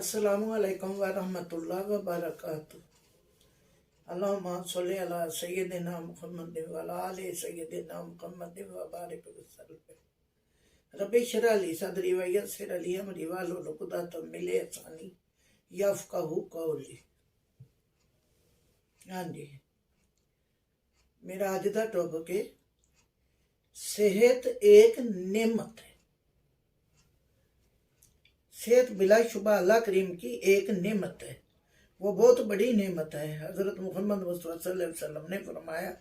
अस्सलामुअलैकुम वरहमतुल्लाह वबरकातुहू। अल्लाहुम्मा सल्लि अला सय्यिदिना मुहम्मद व अला आलि सय्यिदिना मुहम्मद व बारिक वसल्लम। रब्बि इश्रह ली सदरी व यस्सिर ली अमरी वाहलुल उक़दतम मिन लिसानी यफ़क़हू क़ौली। हाँ जी, मेरा अज का टॉपिक है सेहत एक नेमत है। सेहत बिलाशुबा अल्लाह करीम की एक नेमत है, वो बहुत बड़ी नेमत है। हज़रत मोहम्मद मुस्तफ़ा सल्लल्लाहु अलैहि वसल्लम ने फरमाया,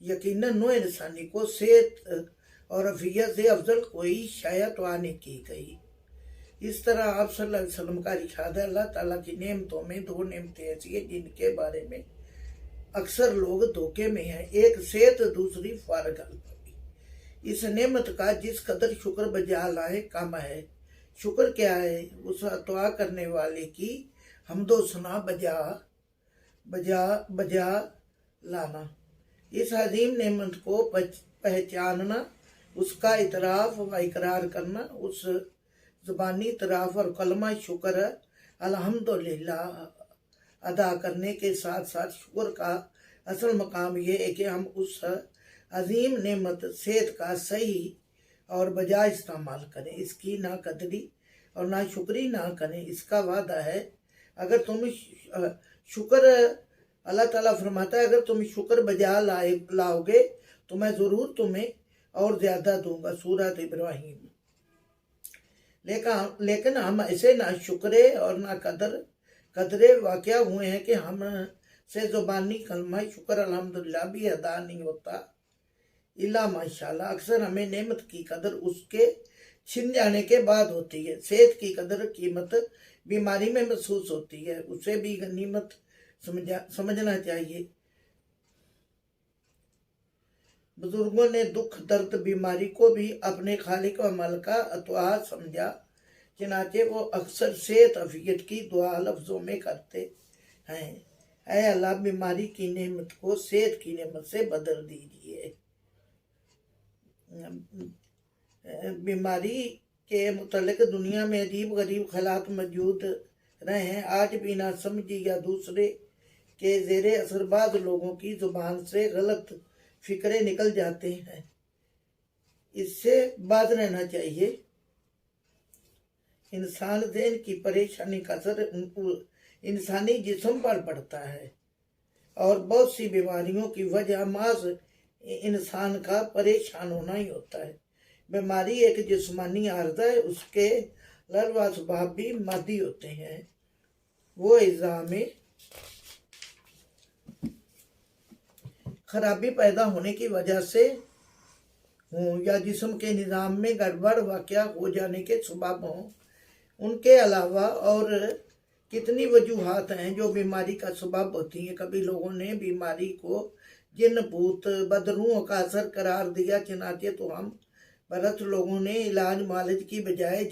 यकीनन नो इंसानी को सेहत और अफियत से अफजल कोई शायद तो आने की गई। इस तरह आप सल्लल्लाहु अलैहि वसल्लम का इरशाद है, अल्लाह ताला की नेमतों में दो नेमतें ऐसी हैं जिनके बारे में अक्सर लोग धोखे में हैं। एक सेहत, दूसरी फारग। इस नेमत का जिस कदर शुक्र बजा लाए कम है। शुक्र क्या है? उस अतवा करने वाले की हमदो सना बजा लाना। इस अजीम नेमत को पहचानना, उसका इतराफ़ व इकरार करना, उस ज़बानी इतराफ़ और कलमा शुक्र अल्हम्दुलिल्लाह अदा करने के साथ साथ शुक्र का असल मकाम ये है कि हम उस अजीम नेमत सेहत का सही और बजा इस्तेमाल करें, इसकी ना कदरी और ना शुक्री ना करें। इसका वादा है, अगर तुम शुक्र, अल्लाह ताला फरमाता है, अगर तुम शुक्र बजा लाओगे तो मैं ज़रूर तुम्हें और ज़्यादा दूंगा। सूरत इब्राहिम। लेकिन हम ऐसे ना शुक्रे और ना कदरे वाक़या हुए हैं कि हम से ज़ुबानी कलमा शुक्र अल्हम्दुलिल्लाह भी अदा नहीं होता। इल्ला माशाअल्लाह। अक्सर हमें नेमत की कदर उसके छिन जाने के बाद होती है। सेहत की कदर कीमत बीमारी में महसूस होती है, उसे भी गनीमत समझना चाहिए। बुजुर्गों ने दुख दर्द बीमारी को भी अपने खालिक व अमल का अतवा समझा, चनाचे वो अक्सर सेहत अफियत की दुआ लफ्जों में करते हैं, ऐ अल्लाह बीमारी की नेमत को सेहत की नेमत से बदल दीजिए। बीमारी के मुतल्लिक दुनिया में अजीब गरीब हालात मौजूद रहे हैं। आज भी ना समझी या दूसरे के ज़ेरे असरबाज लोगों की जुबान से गलत फिक्रे निकल जाते हैं, इससे बाज रहना चाहिए। इंसान ज़हन की परेशानी का असर इंसानी जिस्म पर पड़ता है और बहुत सी बीमारियों की वजह माज इंसान का परेशान होना ही होता है। बीमारी एक जिस्मानी आर्जा है, उसके लल व असबाब भी मादी होते हैं। वो इज़ा में खराबी पैदा होने की वजह से हों या जिस्म के निज़ाम में गड़बड़ वाक़या हो जाने के सबब हों। उनके अलावा और कितनी वजूहात हैं जो बीमारी का सबब होती हैं। कभी लोगों ने बीमारी को जिन भूत बदरूहों का असर करार दिया, चनाचे तो हम भरत लोगों ने इलाज मालिज की बजाय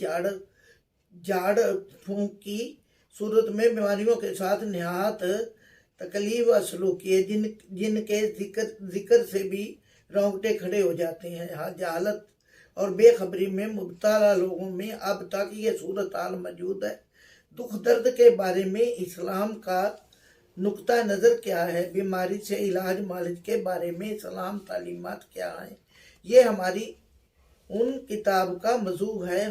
झाड़ फूंक की सूरत में बीमारियों के साथ निहायत तकलीफ व सलूक किए, जिनके जिक्र से भी रोंगटे खड़े हो जाते हैं। जहालत और बेखबरी में मुब्तला लोगों में अब तक ये सूरत हाल मौजूद है। दुख दर्द के बारे में इस्लाम का नुक्ता नज़र क्या है? बीमारी से इलाज मालिज के बारे में इस्लाम तालीमात क्या हैं? ये हमारी उन किताब का मौजू है।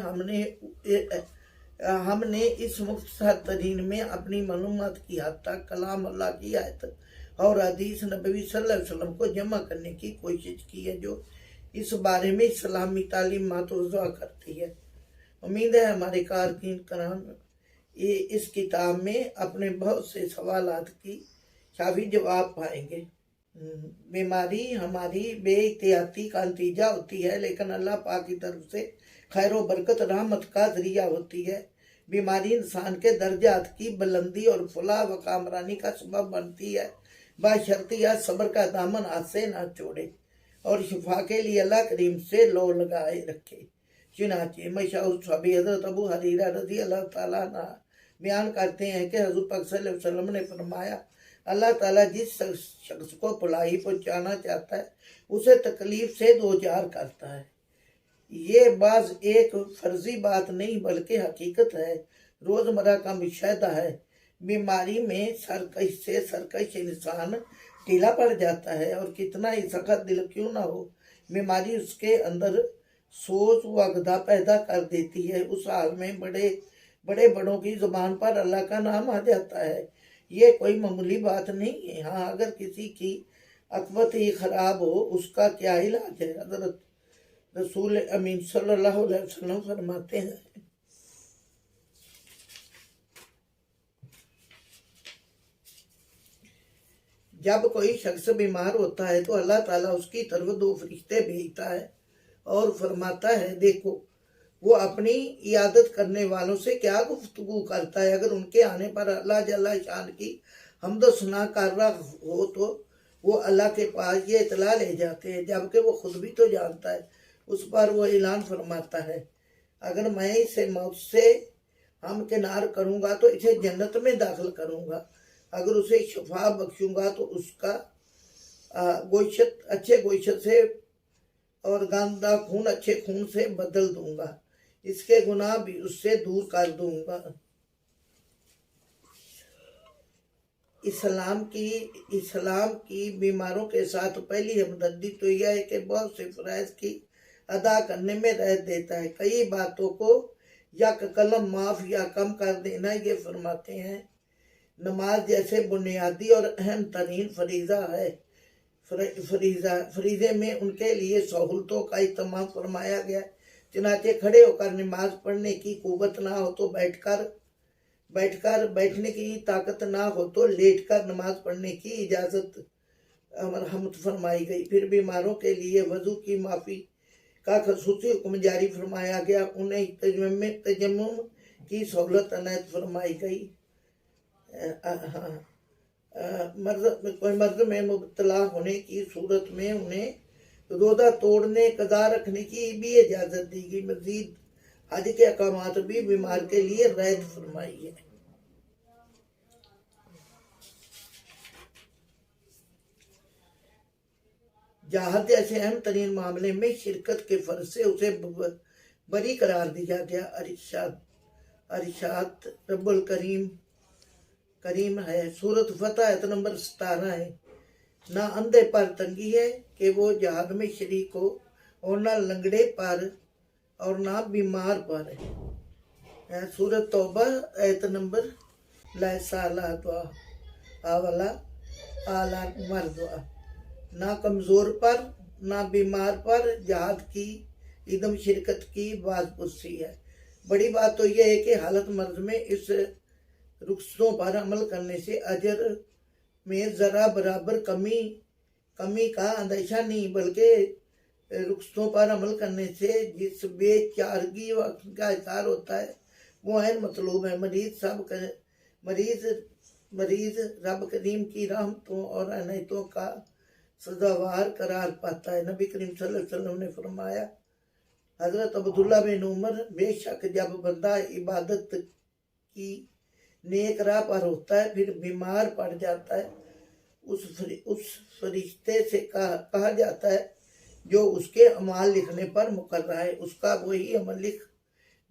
हमने इस मुख्तसर तरीन में अपनी मालूमात की हद तक कलाम अल्लाह की आयत और हदीस नबवी सल्लल्लाहु अलैहि वसल्लम को जमा करने की कोशिश की है, जो इस बारे में इस्लामी तालीमात वज़ा करती है। उम्मीद है हमारे कारकुन कराम इस किताब में अपने बहुत से सवालात की शाफी जवाब पाएंगे। बीमारी हमारी बेइतियाती का नतीजा होती है, लेकिन अल्लाह पाक की तरफ से खैर व बरकत रहमत का जरिया होती है। बीमारी इंसान के दर्जात की बुलंदी और फलाह व कामरानी का सबब बनती है, बशर्ते या सब्र का दामन हाथ से ना छोड़े और शिफा के लिए अल्लाह करीम से लो लगाए रखे। चुनाचे मशहूर सहाबी हज़रत अबू हुरैरा रज़ी अल्लाह ताला अन्हु बयान करते हैं कि हज़रत पाक सल्लल्लाहु अलैहि वसल्लम ने फरमाया, अल्लाह ताला जिस शख्स को भलाई पहुँचाना चाहता है उसे तकलीफ से दो चार करता है। ये बाज एक फर्जी बात नहीं बल्कि हकीकत है। रोजमर्रा का मुशाहिदा है। बीमारी में सरकश इंसान ढीला पड़ जाता है, और कितना ही सख्त दिल क्यों ना हो, बीमारी उसके अंदर सोच व गदा पैदा कर देती है। उस हाल में बड़ों की जुबान पर अल्लाह का नाम आ जाता है। ये कोई मामूली बात नहीं है। हाँ, अगर किसी की अकबत ही खराब हो, उसका क्या इलाज है? हजरत रसूल अमीन सल्लल्लाहु अलैहि वसल्लम फरमाते हैं, जब कोई शख्स बीमार होता है तो अल्लाह ताला उसकी तरफ 2 फरिश्ते भेजता है और फरमाता है, देखो वो अपनी इयादत करने वालों से क्या गुफ्तगू करता है। अगर उनके आने पर अल्लाह जल्ला शान की हम्द सना कर रहा हो तो वो अल्लाह के पास ये इतला ले जाते हैं, जबकि वो खुद भी तो जानता है। उस पर वो ऐलान फरमाता है, अगर मैं इसे मौत से हमकिनार करूँगा तो इसे जन्नत में दाखिल करूँगा, अगर उसे शफा बख्शूँगा तो उसका गोशत अच्छे गोशत से और गंदा खून अच्छे खून से बदल दूंगा, इसके गुनाह भी उससे दूर कर दूंगा। इस्लाम की बीमारों के साथ पहली हमदर्दी तो यह है कि बहुत से फराइज की अदा करने में रह देता है। कई बातों को या कलम माफ या कम कर देना, ये फरमाते हैं, नमाज जैसे बुनियादी और अहम तरीन फरीजा है। फरीजे में उनके लिए सहूलतों का इत्माम फरमाया गया। चनाचे खड़े होकर नमाज पढ़ने की कुव्वत ना हो तो बैठने की ताकत ना हो तो लेटकर नमाज पढ़ने की इजाज़त मरहमत फरमाई गई। फिर बीमारों के लिए वजू की माफ़ी का खसूसी हुक्म जारी फरमाया गया। उन्हें तजम्मुम की सहूलत अनायत फरमाई गई। मर्द में मुब्तला होने की सूरत में उन्हें रोज़ा तोड़ने, कज़ा रखने की भी इजाज़त दी गई। मज़ीद हज के अहकामात भी बीमार के लिए रैद फरमाई है। जहाद जैसे अहम तरीन मामले में शिरकत के फर्ज से उसे बरी करार दिया गया। अरशाद रब्बुल करीम है। सूरत फतह आयत नंबर 17 है। ना अंधे पर तंगी है कि वो जहाद में शरीक हो, और ना लंगड़े पर और ना बीमार पर है। सूरत तौबा आयत नंबर लासाला दुआ आवाला आला मर्दुआ। ना कमज़ोर पर ना बीमार पर जहाद की इदम शिरकत की बाज़पुरसी है। बड़ी बात तो यह है कि हालत मर्ज में इस रुख्सतों पर अमल करने से अजर में ज़रा बराबर कमी का अंदेशा नहीं, बल्कि रुख्सतों पर अमल करने से जिस बेचारगी का इज़हार होता है वो है मतलूब है। मरीज रब करीम की रहमतों और अनायतों का सजावार करार पाता है। नबी करीम सल्लल्लाहु अलैहि वसल्लम ने फरमाया, हजरत अब्दुल्ला बिन उमर, बेशक जब बंदा इबादत की नेक राह पर होता है फिर बीमार पड़ जाता है, उस फरिश्ते से कहा जाता है जो उसके अमाल लिखने पर मुकर्रर है, उसका वही अमल लिख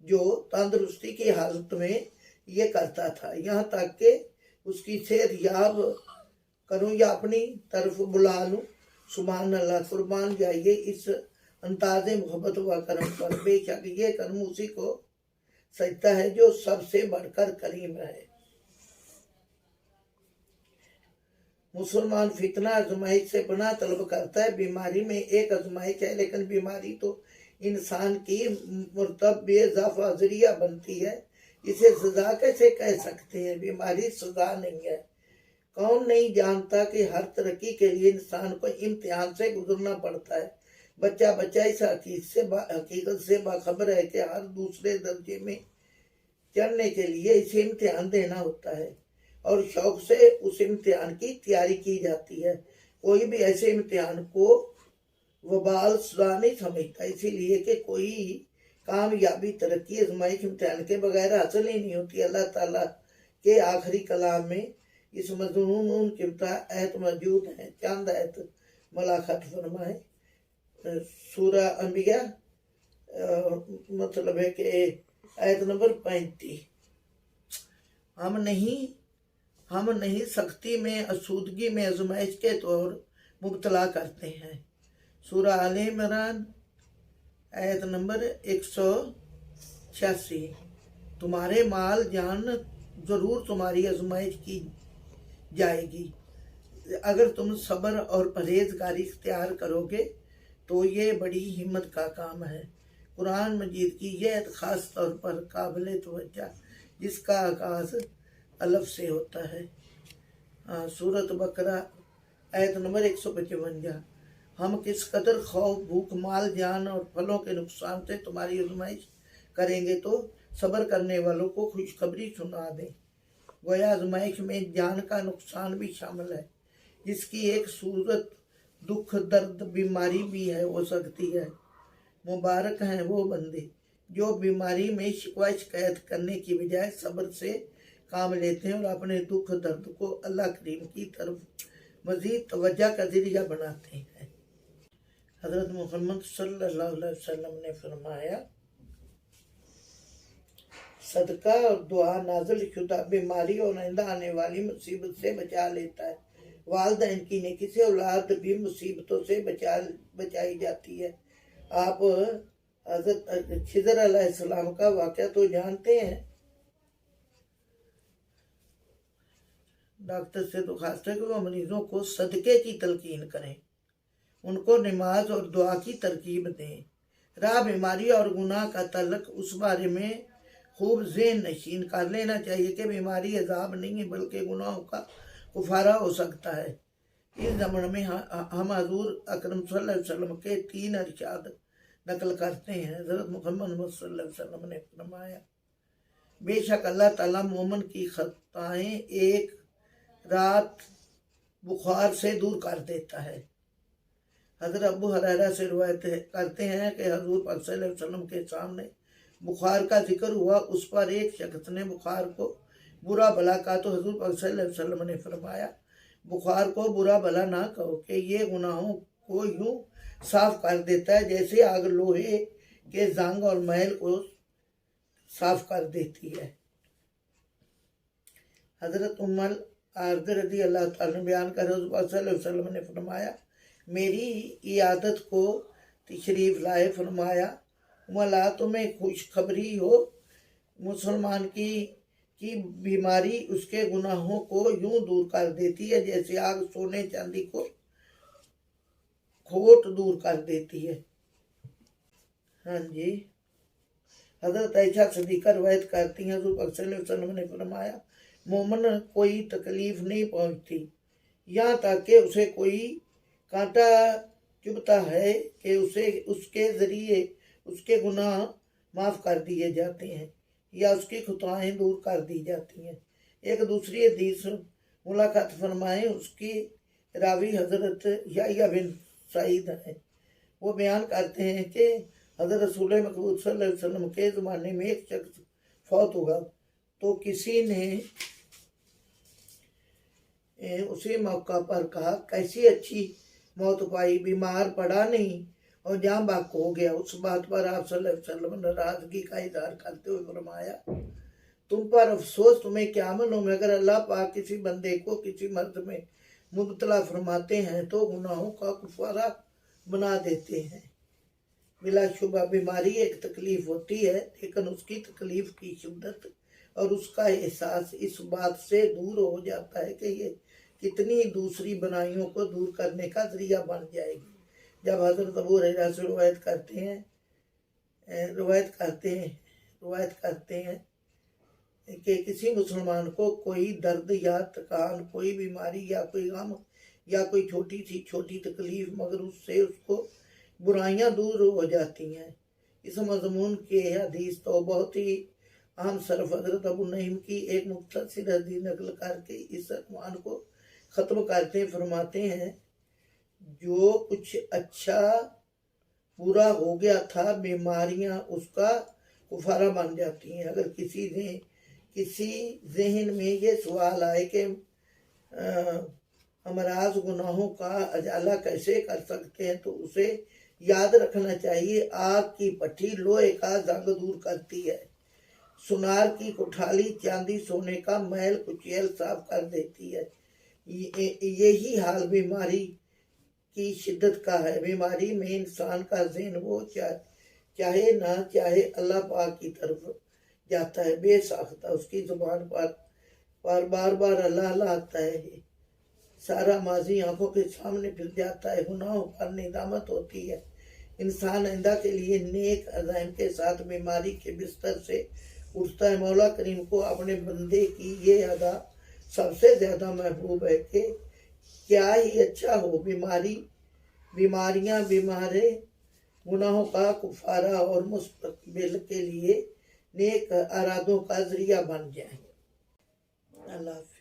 जो तंदुरुस्ती की हालत में ये करता था, यहाँ तक कि उसकी सेहत याब करूँ या अपनी तरफ बुला लूँ। सुभान अल्लाह, कुर्बान जाइए इस अंदाज़े मोहब्बत व करम पर। बेशक ये करम उसी को सजता है जो सबसे बढ़कर करीम है। मुसलमान फितना आजमाइश से पनाह तलब करता है। बीमारी में एक आजमाइश है, लेकिन बीमारी तो इंसान की मुर्तब बेज़ाफ़ा ज़रिया बनती है। इसे सजा कैसे कह सकते हैं? बीमारी सजा नहीं है। कौन नहीं जानता कि हर तरक्की के लिए इंसान को इम्तिहान से गुजरना पड़ता है। बच्चा इस हकीकत से बाखबर है कि हर दूसरे दर्जे में चढ़ने के लिए इसे इम्तिहान देना होता है और शौक से उस इम्तिहान की तैयारी की जाती है। कोई भी ऐसे इम्तिहान को वबाल सजा नहीं समझता, इसीलिए कि कोई कामयाबी तरक्की आजमाइश इम्तिहान के बगैर हासिल ही नहीं होती। अल्लाह ताला के आखिरी कलाम में इस मज़मून की आयत मौजूद है। चंद आयत मलाखत फरमाए। सूरा अंबिया मतलब है कि आयत नंबर 35। हम नहीं सख्ती में, आसूदगी में आजमाइश के तौर मुब्तला करते हैं। सूरह आल इमरान आयत नंबर 186। तुम्हारे माल जान जरूर तुम्हारी आजमाइश की जाएगी। अगर तुम सब्र और परहेजगारी इख्तियार करोगे तो ये बड़ी हिम्मत का काम है। कुरान मजीद की यह खास तौर पर काबिल तवज्जो जिसका आगाज अलफ से होता है। सूरत बकरा आयत नंबर 155। हम किस कदर खौफ, भूख, माल, जान और फलों के नुकसान से तुम्हारी आजमाइश करेंगे तो सब्र करने वालों को खुशखबरी सुना दें। गोया आजमाइश में जान का नुकसान भी शामिल है, जिसकी एक सूरत दुख, दर्द, बीमारी भी हो सकती है। मुबारक हैं वो बंदे जो बीमारी में शिकवा शिकायत करने की बजाय सब्र से काम लेते हैं और अपने दुख दर्द को अल्लाह करीम की तरफ मजीद तवज्जो का जरिया बनाते हैं। हज़रत मोहम्मद सल्लल्लाहु अलैहि वसल्लम ने फरमाया, सदका और दुआ नाज़िल शुदा बीमारी और आइंदा आने वाली मुसीबत से बचा लेता है। वालिदैन की नेकी से औलाद भी मुसीबतों से बचाई जाती है। आप हज़रत खिज़र अलैहिस्सलाम का वाक़या तो जानते हैं। डॉक्टर से दरख्वास्त है कि वो मरीजों को सदक़े की तलकीन करें, उनको नमाज और दुआ की तरकीब दें। राह बीमारी और गुनाह का तल्लक उस बारे में खूब ज़हन नशीन कर लेना चाहिए कि बीमारी अजाब नहीं है बल्कि गुनाहों का कुफारा हो सकता है। इस ज़माने में हम हजूर अकरम सल्लल्लाहु अलैहि वसल्लम के 3 इरशाद नकल करते हैं। हज़रत मोहम्मद सल्लल्लाहु अलैहि वसल्लम ने फरमाया, बेशक अल्लाह ताला मोमिन की खताएं एक रात बुखार से दूर कर देता है। हज़रत अबू हुरैरा से रिवायत करते हैं कि हजूर पाक सल्लल्लाहु अलैहि वसल्लम के सामने बुखार का जिक्र हुआ। उस पर एक शख्स ने बुखार को बुरा भला कहा तो हजूर पाक सल्लल्लाहु अलैहि वसल्लम ने फरमाया, बुखार को बुरा भला ना कहो कि ये गुनाहों को यूं साफ कर देता है जैसे आग लोहे के जंग और मैल को साफ कर देती है। हजरत उम्मुल आरद रज़ी अल्लाह तआला बयान कर हजूर पाक सल्लल्लाहु अलैहि वसल्लम ने फरमाया, मेरी इयादत को तशरीफ लाए। फरमाया, मौला तुम्हें खुशखबरी हो, मुसलमान की बीमारी उसके गुनाहों को यूं दूर कर देती है जैसे आग सोने चांदी को खोट दूर कर देती है। हाँ जी। हजरत आयशा सिद्दीक़ा रवायत करती हैं, हज़ूर पाक सल्लल्लाहु अलैहि वसल्लम ने फरमाया, मोमिन कोई तकलीफ नहीं पहुंचती यहाँ तक कि उसे कोई कांटा चुभता है कि उसके ज़रिए उसके गुनाह माफ़ कर दिए जाते हैं या उसकी खताएं दूर कर दी जाती हैं। एक दूसरी हदीस मुलाकात फरमाएं, उसकी रावी हज़रत याह्या बिन सईद हैं। वो बयान करते हैं कि हज़रत रसूल मकबूल सल्लल्लाहु अलैहि वसल्लम के ज़माने में एक शख्स फौत हुआ तो किसी ने उसी मौका पर कहा, कैसी अच्छी मौत पाई, बीमार पड़ा नहीं और जान बाक हो गया। उस बात पर आप सल्लल्लाहु अलैहि वसल्लम ने नाराजगी का इजहार करते हुए फरमाया, तुम पर अफसोस, तुम्हें क्या मालूम अगर अल्लाह पाक किसी बंदे को किसी मर्द में मुब्तला फरमाते हैं तो गुनाहों का कुफारा बना देते हैं। बिलाशुबा बीमारी एक तकलीफ होती है, लेकिन उसकी तकलीफ की शिद्दत और उसका एहसास इस बात से दूर हो जाता है कि ये कितनी दूसरी बुराइयों को दूर करने का जरिया बन जाएगी। जब हज़रत अबू हुरैरा से रवायत करते हैं कि किसी मुसलमान को कोई दर्द या थकान, कोई बीमारी या कोई गम या कोई छोटी तकलीफ, मगर उससे उसको बुराइयां दूर हो जाती हैं। इस मज़मून के हदीस तो बहुत ही अहम सरफ हज़रत अबू नईम की एक मुख्तसर हदीस नकल करके इस अनवान को ख़त्म करते फरमाते हैं, जो कुछ अच्छा पूरा हो गया था बीमारियां उसका कुफारा बन जाती हैं। अगर किसी जहन में ये सवाल आए कि अमराज गुनाहों का अजाला कैसे कर सकते हैं तो उसे याद रखना चाहिए, आग की पट्टी लोहे का जंग दूर करती है। सुनार की कुठाली चांदी सोने का मैल कुचैल साफ कर देती है। यही हाल बीमारी की शिद्दत का है। बीमारी में इंसान का ज़हन वो चाहे ना चाहे अल्लाह पाक की तरफ जाता है, बेसाख्ता उसकी जुबान पर बार बार अल्लाह अल्लाह आता है। सारा माजी आंखों के सामने फिर जाता है, गुनाहों पर निदामत होती है। इंसान आइंदा के लिए नेक अज़ाइम के साथ बीमारी के बिस्तर से उठता है। मौला करीम को अपने बंदे की ये अदा सबसे ज्यादा महबूब है कि क्या ही अच्छा हो बीमारियां बीमारे गुनाहों का कुफारा और मुस्तकबिल के लिए नेक अरादों का जरिया बन जाए। अल्लाह।